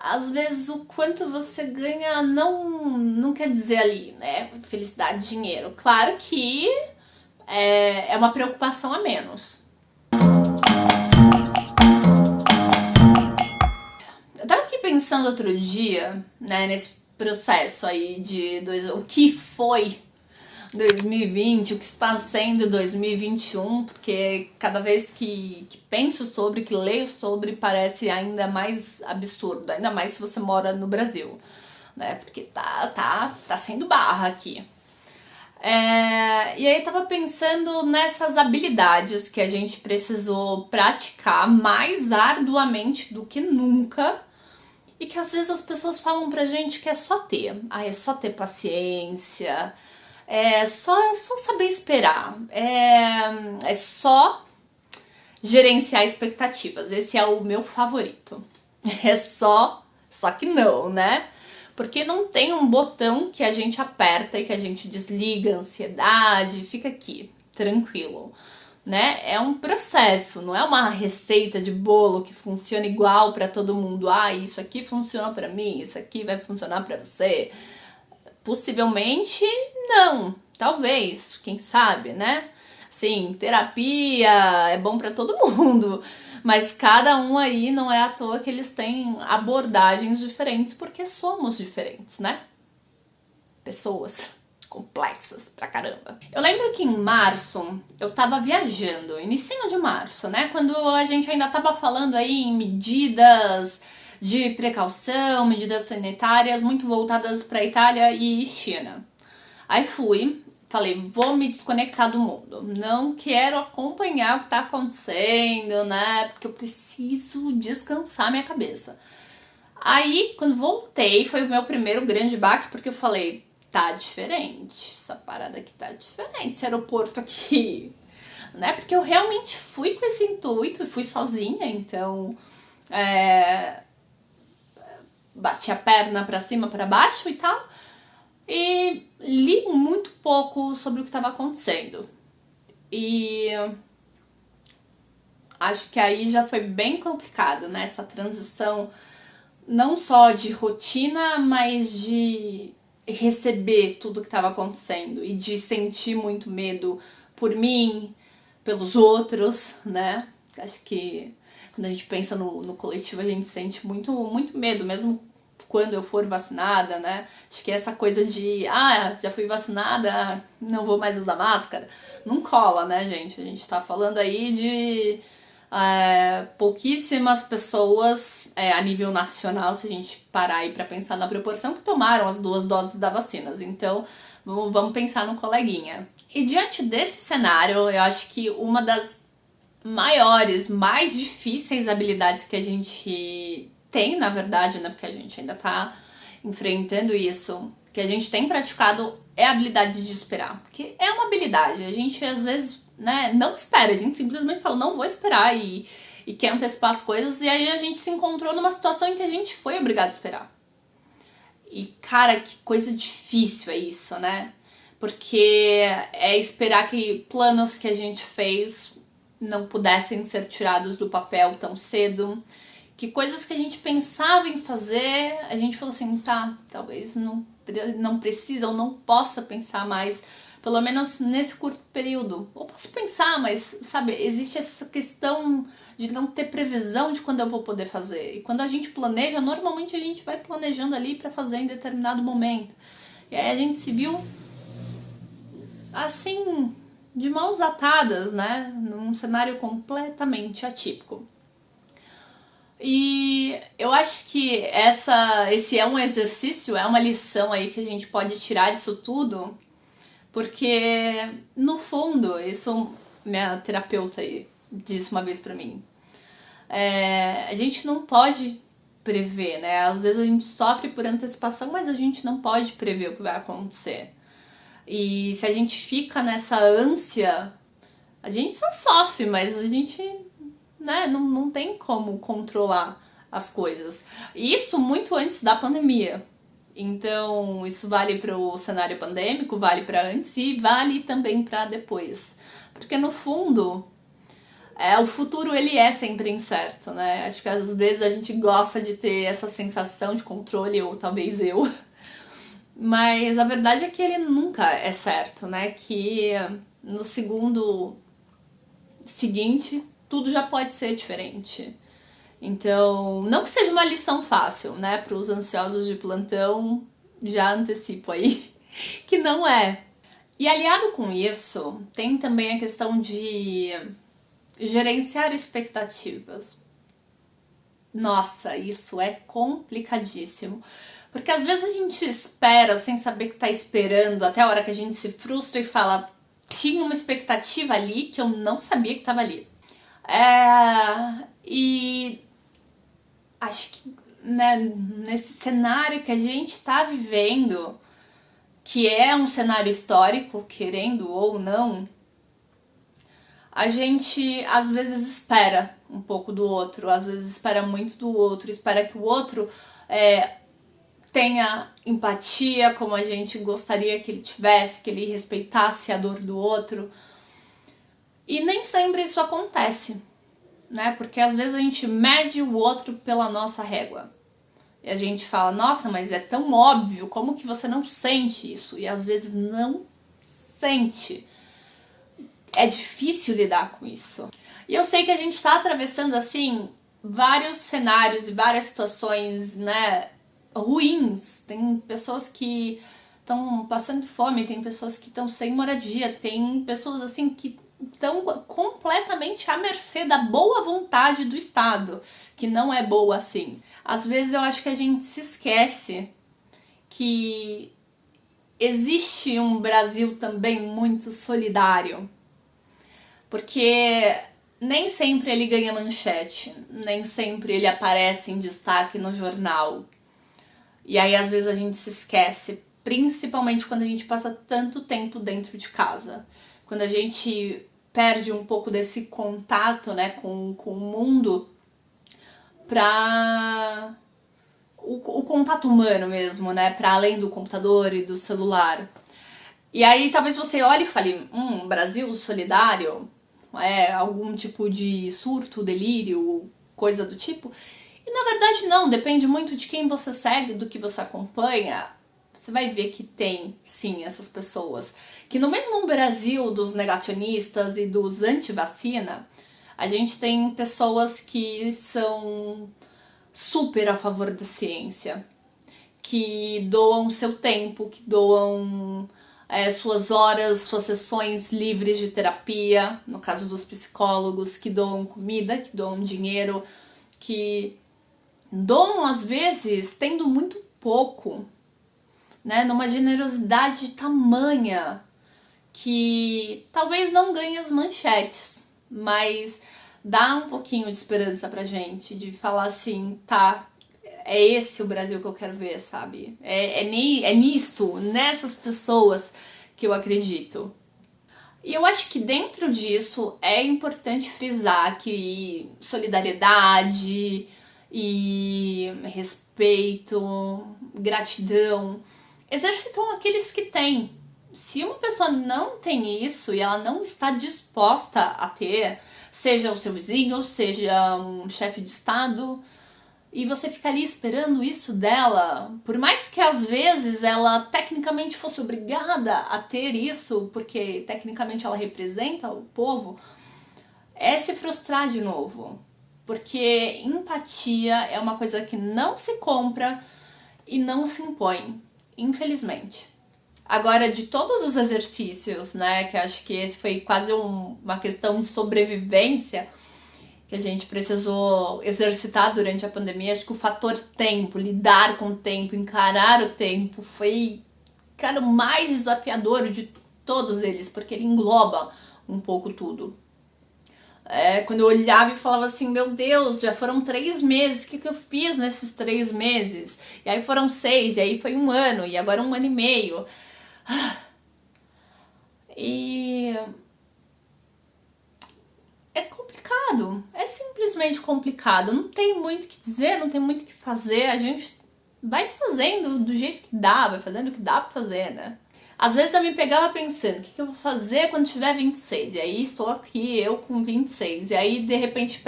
às vezes o quanto você ganha não quer dizer ali, né? Felicidade, dinheiro. Claro que é uma preocupação a menos. Eu tava aqui pensando outro dia, né, nesse processo aí o que foi 2020, o que está sendo 2021, porque cada vez que penso sobre, que leio sobre, parece ainda mais absurdo, ainda mais se você mora no Brasil, né? Porque tá sendo barra aqui. E aí tava pensando nessas habilidades que a gente precisou praticar mais arduamente do que nunca e que às vezes as pessoas falam pra gente que é só ter. É só ter paciência, é só saber esperar, é só gerenciar expectativas. Esse é o meu favorito. Só que não, né? Porque não tem um botão que a gente aperta e que a gente desliga a ansiedade, fica aqui, tranquilo, né? É um processo, não é uma receita de bolo que funciona igual para todo mundo. Isso aqui funciona para mim, isso aqui vai funcionar para você. Possivelmente não, talvez, quem sabe, né? Sim, terapia é bom para todo mundo, mas cada um aí não é à toa que eles têm abordagens diferentes porque somos diferentes, né? Pessoas complexas pra caramba. Eu lembro que em março eu tava viajando, início de março, né? Quando a gente ainda tava falando aí em medidas de precaução, medidas sanitárias muito voltadas para Itália e China. Aí falei, vou me desconectar do mundo. Não quero acompanhar o que tá acontecendo, né? Porque eu preciso descansar minha cabeça. Aí, quando voltei, foi o meu primeiro grande baque, porque eu falei, tá diferente. Essa parada aqui tá diferente, esse aeroporto aqui, né? Porque eu realmente fui com esse intuito e fui sozinha, então bati a perna pra cima, pra baixo e tal. E li muito pouco sobre o que estava acontecendo. E acho que aí já foi bem complicado, né? Essa transição não só de rotina, mas de receber tudo que estava acontecendo e de sentir muito medo por mim, pelos outros, né? Acho que quando a gente pensa no coletivo, a gente sente muito medo, mesmo quando eu for vacinada, né? Acho que essa coisa de, já fui vacinada, não vou mais usar máscara, não cola, né, gente? A gente tá falando aí de pouquíssimas pessoas a nível nacional, se a gente parar aí pra pensar na proporção, que tomaram as 2 doses da vacina. Então, vamos pensar no coleguinha. E diante desse cenário, eu acho que uma das maiores, mais difíceis habilidades que a gente tem, na verdade, né, porque a gente ainda tá enfrentando isso, que a gente tem praticado é a habilidade de esperar. Porque é uma habilidade, a gente às vezes, né, não espera, a gente simplesmente fala, não vou esperar e quer antecipar as coisas, e aí a gente se encontrou numa situação em que a gente foi obrigado a esperar. E, cara, que coisa difícil é isso, né? Porque é esperar que planos que a gente fez não pudessem ser tirados do papel tão cedo, que coisas que a gente pensava em fazer, a gente falou assim, tá, talvez não precisa ou não possa pensar mais, pelo menos nesse curto período. Ou posso pensar, mas, sabe, existe essa questão de não ter previsão de quando eu vou poder fazer. E quando a gente planeja, normalmente a gente vai planejando ali para fazer em determinado momento. E aí a gente se viu assim, de mãos atadas, né? Num cenário completamente atípico. E eu acho que esse é um exercício, é uma lição aí que a gente pode tirar disso tudo, porque no fundo, isso minha terapeuta aí disse uma vez pra mim, a gente não pode prever, né? Às vezes a gente sofre por antecipação, mas a gente não pode prever o que vai acontecer. E se a gente fica nessa ânsia, a gente só sofre, mas a gente, né, não tem como controlar as coisas. Isso muito antes da pandemia. Então, isso vale para o cenário pandêmico, vale para antes e vale também para depois. Porque no fundo, O futuro, ele é sempre incerto, né? Acho que às vezes a gente gosta de ter essa sensação de controle, ou talvez eu. Mas a verdade é que ele nunca é certo, né? Que no segundo seguinte, tudo já pode ser diferente. Então, não que seja uma lição fácil, né? Para os ansiosos de plantão, já antecipo aí que não é. E aliado com isso, tem também a questão de gerenciar expectativas. Nossa, isso é complicadíssimo. Porque às vezes a gente espera sem saber que tá esperando, até a hora que a gente se frustra e fala, tinha uma expectativa ali que eu não sabia que estava ali. E acho que, né, nesse cenário que a gente está vivendo, que é um cenário histórico, querendo ou não, a gente às vezes espera um pouco do outro, às vezes espera muito do outro, espera que o outro tenha empatia como a gente gostaria que ele tivesse, que ele respeitasse a dor do outro. E nem sempre isso acontece, né? Porque às vezes a gente mede o outro pela nossa régua. E a gente fala, nossa, mas é tão óbvio, como que você não sente isso? E às vezes não sente. É difícil lidar com isso. E eu sei que a gente tá atravessando, assim, vários cenários e várias situações, né, ruins. Tem pessoas que estão passando fome, tem pessoas que estão sem moradia, tem pessoas, assim, que estão completamente à mercê da boa vontade do Estado, que não é boa assim. Às vezes eu acho que a gente se esquece que existe um Brasil também muito solidário, porque nem sempre ele ganha manchete, nem sempre ele aparece em destaque no jornal. E aí às vezes a gente se esquece, principalmente quando a gente passa tanto tempo dentro de casa. Quando a gente perde um pouco desse contato, né, com o mundo, para o contato humano mesmo, né, para além do computador e do celular. E aí talvez você olhe e fale, Brasil solidário, algum tipo de surto, delírio, coisa do tipo. E na verdade não, depende muito de quem você segue, do que você acompanha. Você vai ver que tem, sim, essas pessoas. Que no mesmo Brasil dos negacionistas e dos anti-vacina, a gente tem pessoas que são super a favor da ciência, que doam seu tempo, que doam suas horas, suas sessões livres de terapia, no caso dos psicólogos, que doam comida, que doam dinheiro, que doam às vezes tendo muito pouco, né, numa generosidade tamanha que talvez não ganhe as manchetes, mas dá um pouquinho de esperança pra gente, de falar assim, tá, é esse o Brasil que eu quero ver, sabe? É nisso, nessas pessoas que eu acredito. E eu acho que dentro disso é importante frisar que solidariedade e respeito, gratidão, exercitam aqueles que têm. Se uma pessoa não tem isso e ela não está disposta a ter, seja o seu vizinho, seja um chefe de estado, e você fica ali esperando isso dela, por mais que às vezes ela tecnicamente fosse obrigada a ter isso, porque tecnicamente ela representa o povo, é se frustrar de novo. Porque empatia é uma coisa que não se compra e não se impõe, infelizmente. Agora, de todos os exercícios, né, que acho que esse foi quase uma questão de sobrevivência que a gente precisou exercitar durante a pandemia, acho que o fator tempo, lidar com o tempo, encarar o tempo, foi, cara, o mais desafiador de todos eles, porque ele engloba um pouco tudo. Quando eu olhava e falava assim, meu Deus, já foram 3 meses, o que eu fiz nesses 3 meses? E aí foram 6, e aí foi 1 ano, e agora 1 ano e meio. E é complicado, é simplesmente complicado, não tem muito o que dizer, não tem muito o que fazer, a gente vai fazendo do jeito que dá, vai fazendo o que dá pra fazer, né? Às vezes eu me pegava pensando, o que eu vou fazer quando tiver 26? E aí estou aqui, eu com 26. E aí, de repente,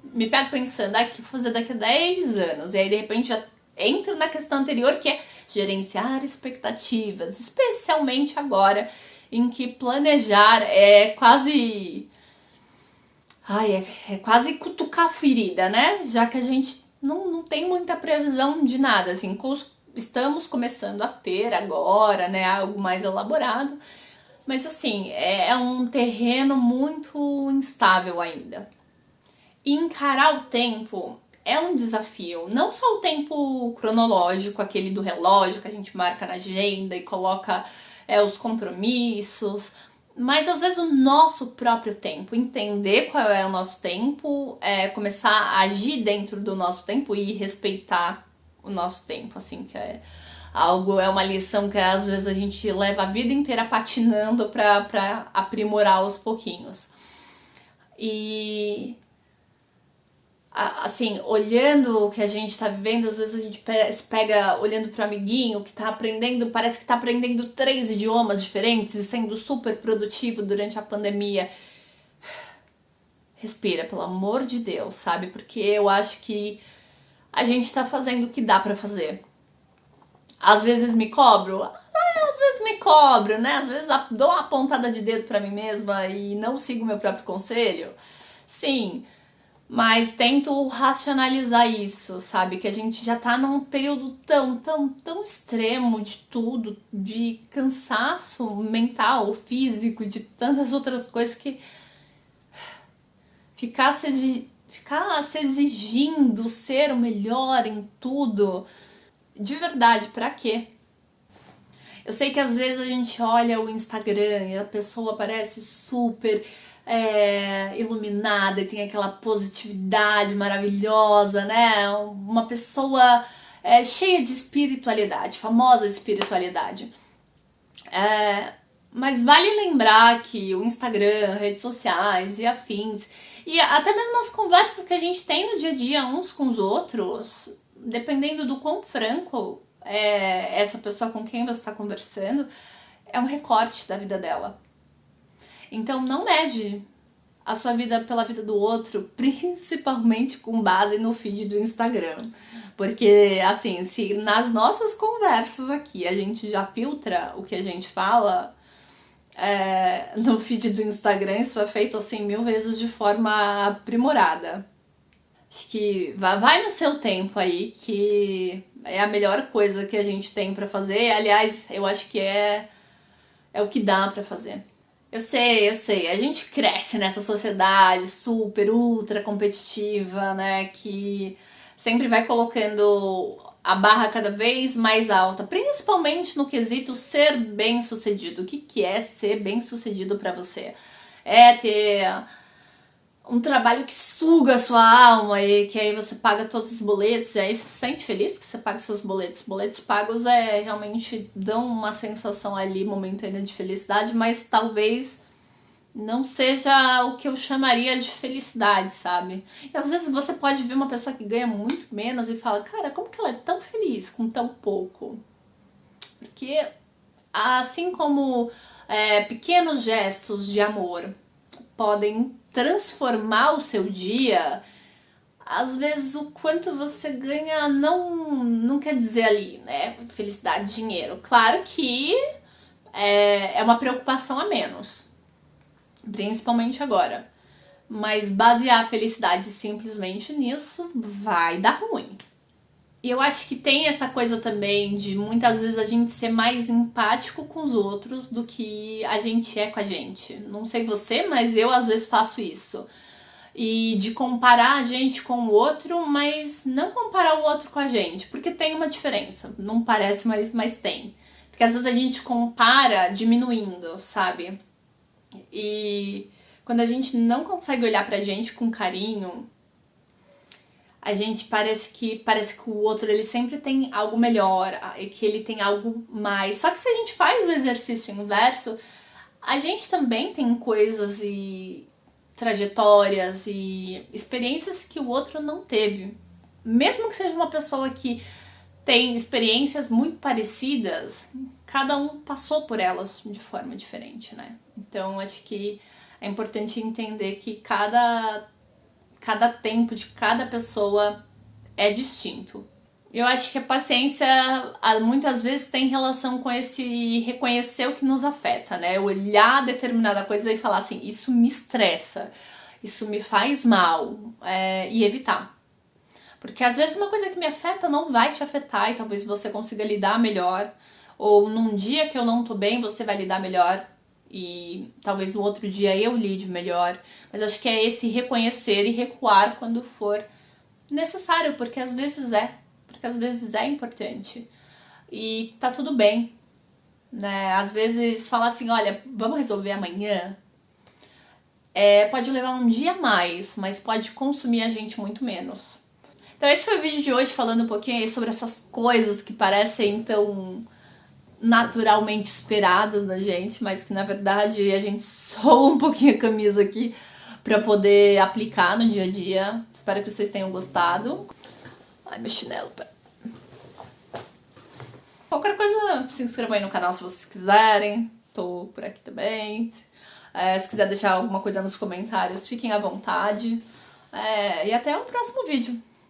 me pego pensando, o que vou fazer daqui a 10 anos? E aí, de repente, já entro na questão anterior, que é gerenciar expectativas. Especialmente agora, em que planejar é quase... é quase cutucar a ferida, né? Já que a gente não tem muita previsão de nada, assim, estamos começando a ter agora, né, algo mais elaborado, mas assim, é um terreno muito instável ainda. E encarar o tempo é um desafio, não só o tempo cronológico, aquele do relógio que a gente marca na agenda e coloca os compromissos, mas às vezes o nosso próprio tempo, entender qual é o nosso tempo, começar a agir dentro do nosso tempo e respeitar o nosso tempo, assim, que é uma lição que às vezes a gente leva a vida inteira patinando pra aprimorar aos pouquinhos. E assim, olhando o que a gente tá vivendo, às vezes a gente se pega olhando pro amiguinho que tá aprendendo, parece que tá aprendendo 3 idiomas diferentes e sendo super produtivo durante a pandemia. Respira, pelo amor de Deus, sabe? Porque eu acho que a gente tá fazendo o que dá pra fazer. Às vezes me cobro? Às vezes me cobro, né? Às vezes dou uma pontada de dedo pra mim mesma e não sigo meu próprio conselho. Sim, mas tento racionalizar isso, sabe? Que a gente já tá num período tão extremo de tudo, de cansaço mental, físico, de tantas outras coisas que ficar se exigindo ser o melhor em tudo, de verdade, pra quê? Eu sei que às vezes a gente olha o Instagram e a pessoa parece super iluminada e tem aquela positividade maravilhosa, né? Uma pessoa cheia de espiritualidade, famosa espiritualidade. Mas vale lembrar que o Instagram, redes sociais e afins, e até mesmo as conversas que a gente tem no dia a dia uns com os outros, dependendo do quão franco é essa pessoa com quem você está conversando, é um recorte da vida dela. Então não mede a sua vida pela vida do outro, principalmente com base no feed do Instagram. Porque, assim, se nas nossas conversas aqui a gente já filtra o que a gente fala, no feed do Instagram isso é feito, assim, 1000 vezes de forma aprimorada. Acho que vai no seu tempo aí, que é a melhor coisa que a gente tem pra fazer. Aliás, eu acho que é o que dá pra fazer. Eu sei. A gente cresce nessa sociedade super, ultra competitiva, né? Que sempre vai colocando a barra cada vez mais alta, principalmente no quesito ser bem-sucedido. O que é ser bem-sucedido pra você? É ter um trabalho que suga a sua alma e que aí você paga todos os boletos e aí você se sente feliz que você paga seus boletos. Boletos pagos realmente dão uma sensação ali momentânea de felicidade, mas talvez não seja o que eu chamaria de felicidade, sabe? E às vezes você pode ver uma pessoa que ganha muito menos e fala, cara, como que ela é tão feliz com tão pouco? Porque assim como pequenos gestos de amor podem transformar o seu dia, às vezes o quanto você ganha não quer dizer ali, né? Felicidade, dinheiro. Claro que é uma preocupação a menos, principalmente agora. Mas basear a felicidade simplesmente nisso vai dar ruim. E eu acho que tem essa coisa também de muitas vezes a gente ser mais empático com os outros do que a gente é com a gente. Não sei você, mas eu às vezes faço isso. E de comparar a gente com o outro, mas não comparar o outro com a gente, porque tem uma diferença. Não parece, mas tem. Porque às vezes a gente compara diminuindo, sabe? E quando a gente não consegue olhar pra gente com carinho, a gente parece que o outro ele sempre tem algo melhor e que ele tem algo mais. Só que se a gente faz o exercício inverso, a gente também tem coisas e trajetórias e experiências que o outro não teve. Mesmo que seja uma pessoa que tem experiências muito parecidas, cada um passou por elas de forma diferente, né? Então acho que é importante entender que cada tempo de cada pessoa é distinto. Eu acho que a paciência muitas vezes tem relação com esse reconhecer o que nos afeta, né? Olhar determinada coisa e falar assim, isso me estressa, isso me faz mal, e evitar. Porque às vezes uma coisa que me afeta não vai te afetar e talvez você consiga lidar melhor. Ou num dia que eu não tô bem, você vai lidar melhor e talvez no outro dia eu lide melhor. Mas acho que é esse reconhecer e recuar quando for necessário, porque às vezes é importante. E tá tudo bem, né? Às vezes falar assim, olha, vamos resolver amanhã. Pode levar um dia a mais, mas pode consumir a gente muito menos. Então esse foi o vídeo de hoje, falando um pouquinho aí sobre essas coisas que parecem tão naturalmente esperadas da gente, mas que na verdade a gente soa um pouquinho a camisa aqui pra poder aplicar no dia a dia. Espero que vocês tenham gostado. Ai, meu chinelo, pera. Qualquer coisa, se inscrevam aí no canal se vocês quiserem. Tô por aqui também. Se quiser deixar alguma coisa nos comentários, fiquem à vontade. E até o próximo vídeo.